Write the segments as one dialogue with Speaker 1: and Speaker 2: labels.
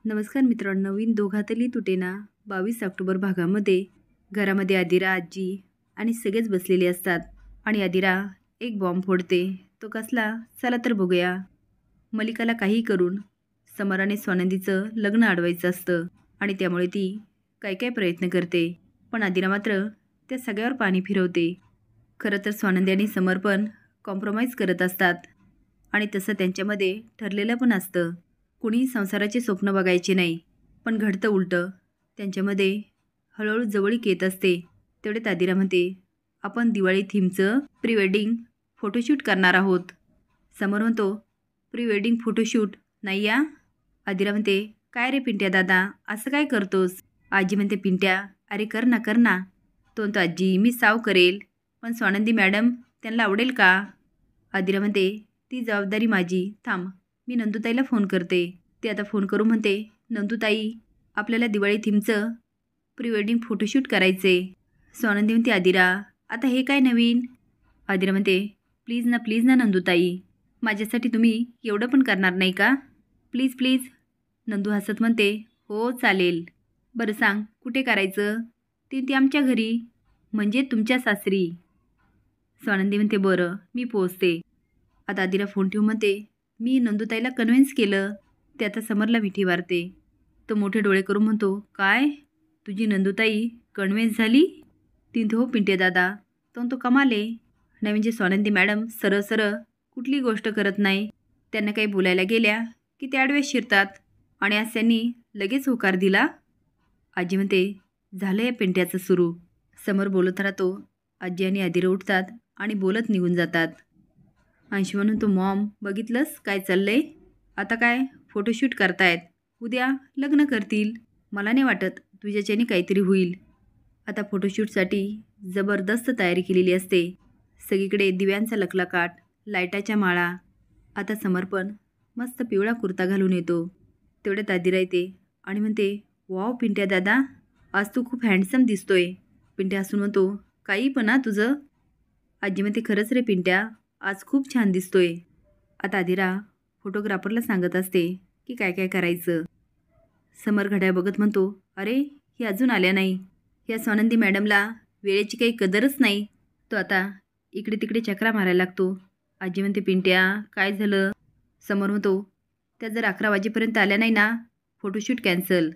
Speaker 1: नमस्कार मित्रांनो, नवीन दोघातली तुटेना 22 ऑक्टोबर भागामध्ये घरामध्ये आदिरा, आजी आणि सगळेच बसलेले असतात आणि आदिरा एक बॉम्ब फोडते. तो कसला? चला तर बघूया. मलिकाला काही करून समर आणि स्वानंदीचं लग्न अडवायचं असतं आणि त्यामुळे ती काय काय प्रयत्न करते, पण आदिरा मात्र त्या सगळ्यावर पाणी फिरवते. खरं तर स्वानंदी आणि समर पण कॉम्प्रोमाइज करत असतात आणि तसं त्यांच्यामध्ये ठरलेलं पण असतं. कुणीही संसाराचे स्वप्न बघायचे नाही, पण घडतं उलटं. त्यांच्यामध्ये हळूहळू जवळीक येत असते. तेवढ्यात आदिरा म्हणते, आपण दिवाळी थीमचं प्री वेडिंग फोटोशूट करणार आहोत. समोर म्हणतो, प्री वेडिंग फोटोशूट नाही या. आदिरा म्हणते, काय रे पिंट्या दादा, असं काय करतोस? आजी म्हणते, पिंट्या अरे कर ना कर ना. तो म्हणतो, आजी मी साव करेल, पण स्वानंदी मॅडम त्यांना आवडेल का? आदिरा म्हणते, ती जबाबदारी माझी, थांब मी नंदुताईला फोन करते. ते आता फोन करू म्हणते, नंदुताई आपल्याला दिवाळी थीमचं प्री वेडिंग फोटोशूट करायचे. स्वानंदी म्हणते, आदिरा आता हे काय नवीन? आदिरा म्हणते, प्लीज ना नंदुताई, माझ्यासाठी तुम्ही एवढं पण करणार नाही का? Please please. नंदू हसत म्हणते, हो चालेल. बरं सांग कुठे करायचं? ती आमच्या घरी, म्हणजे तुमच्या सासरी. स्वानंदी म्हणते, बरं मी पोहोचते. आता आदिरा फोन ठेवून म्हणते, मी नंदुताईला कन्व्हिन्स केलं. ते आता समरला मिठी मारते. तो मोठे डोळे करून म्हणतो, काय तुझी नंदुताई कन्व्हिन्स झाली? ती हो पिंटे दादा. तो कमाले. नाही म्हणजे स्वानंदी मॅडम सरळ सरळ कुठली गोष्ट करत नाही. त्यांना काही बोलायला गेल्या की ते आडवेस शिरतात आणि आज त्यांनी लगेच होकार दिला. आजी म्हणते, झालं या पिंट्याचं सुरू. समोर बोलत राहतो. आजी आणि आदिरा उठतात आणि बोलत निघून जातात. अंशी म्हणून तो, मॉम बघितलंस काय चाललंय? आता काय फोटोशूट करतायत, उद्या लग्न करतील. मला नाही वाटत तुझ्याच्याने काहीतरी होईल. आता फोटोशूटसाठी जबरदस्त तयारी केलेली असते. सगळीकडे दिव्यांचा लखलखाट, लाईटाच्या माळा. आता समर पण मस्त पिवळा कुर्ता घालून येतो. तेवढ्यात आदिरा येते आणि म्हणते, वाव पिंट्या दादा, आज तू खूप हँडसम दिसतोय. पिंट्या हसून म्हणतो, काही पण ना तुझं. आजी म्हणते, खरंच रे पिंट्या, आज खूप छान दिसतोय. आता आदिरा फोटोग्राफरला सांगत असते की काय काय करायचं. समर घड्याळ बघत म्हणतो, अरे ही अजून आल्या नाही. या स्वानंदी मॅडमला वेळेची काही कदरच नाही. तो आता इकडे तिकडे चक्रा मारायला लागतो. आजी म्हणते, पिंट्या काय झालं? समोर म्हणतो, त्या जर 11 वाजेपर्यंत आल्या नाही ना, फोटोशूट कॅन्सल.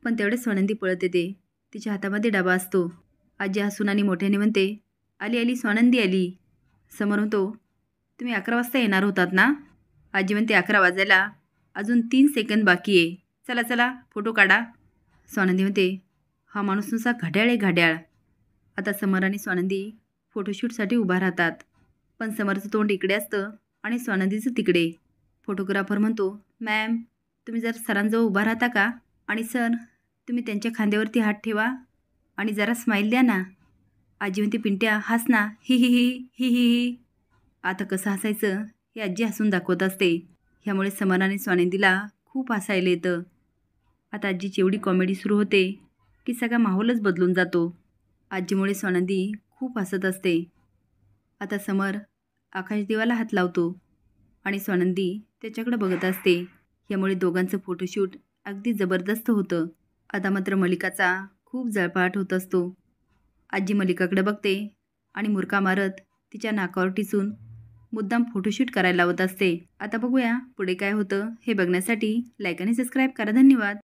Speaker 1: पण तेवढे स्वानंदी पळत येते. तिच्या हातामध्ये डबा असतो. आजी हसून आणि मोठ्याने म्हणते, आली आली स्वानंदी आली. समोर म्हणतो, तुम्ही 11 वाजता येणार होतात ना? आजी म्हणते, 11 वाजायला अजून 3 सेकंद बाकी आहे. चला चला फोटो काढा. स्वानंदी म्हणते, हा माणूस नुसता घड्याळ आहे घड्याळ. आता समर आणि स्वानंदी फोटोशूटसाठी उभा राहतात. पण समरचं तोंड इकडे असतं आणि स्वानंदीचं तिकडे. फोटोग्राफर म्हणतो, मॅम तुम्ही जर सरांजवळ उभा राहता का? आणि सर तुम्ही त्यांच्या खांद्यावरती हात ठेवा आणि जरा स्माईल द्या ना. आजी म्हणते, पिंट्या हस ना, ही ही ही ही ही ही. आता कसं हसायचं हे आजी हसून दाखवत असते. ह्यामुळे समर आणि स्वानंदीला खूप हसायला येतं. आता आजीची एवढी कॉमेडी सुरू होते की सगळा माहोलच बदलून जातो. आजीमुळे स्वानंदी खूप हसत असते. आता समर आकाशदिवाला हात लावतो आणि स्वानंदी त्याच्याकडे बघत असते. यामुळे दोघांचं फोटोशूट अगदी जबरदस्त होतं. आता मात्र मलिकाचा खूप जळफळाट होत असतो. आजी मलिकाकडे बघते आणि मुरका मारत तिच्या नाकावर टिचून मुद्दाम फोटोशूट करायला लावत असते. आता बघूया पुढे काय होतं हे बघण्यासाठी लाईक आणि सबस्क्राईब करा. धन्यवाद.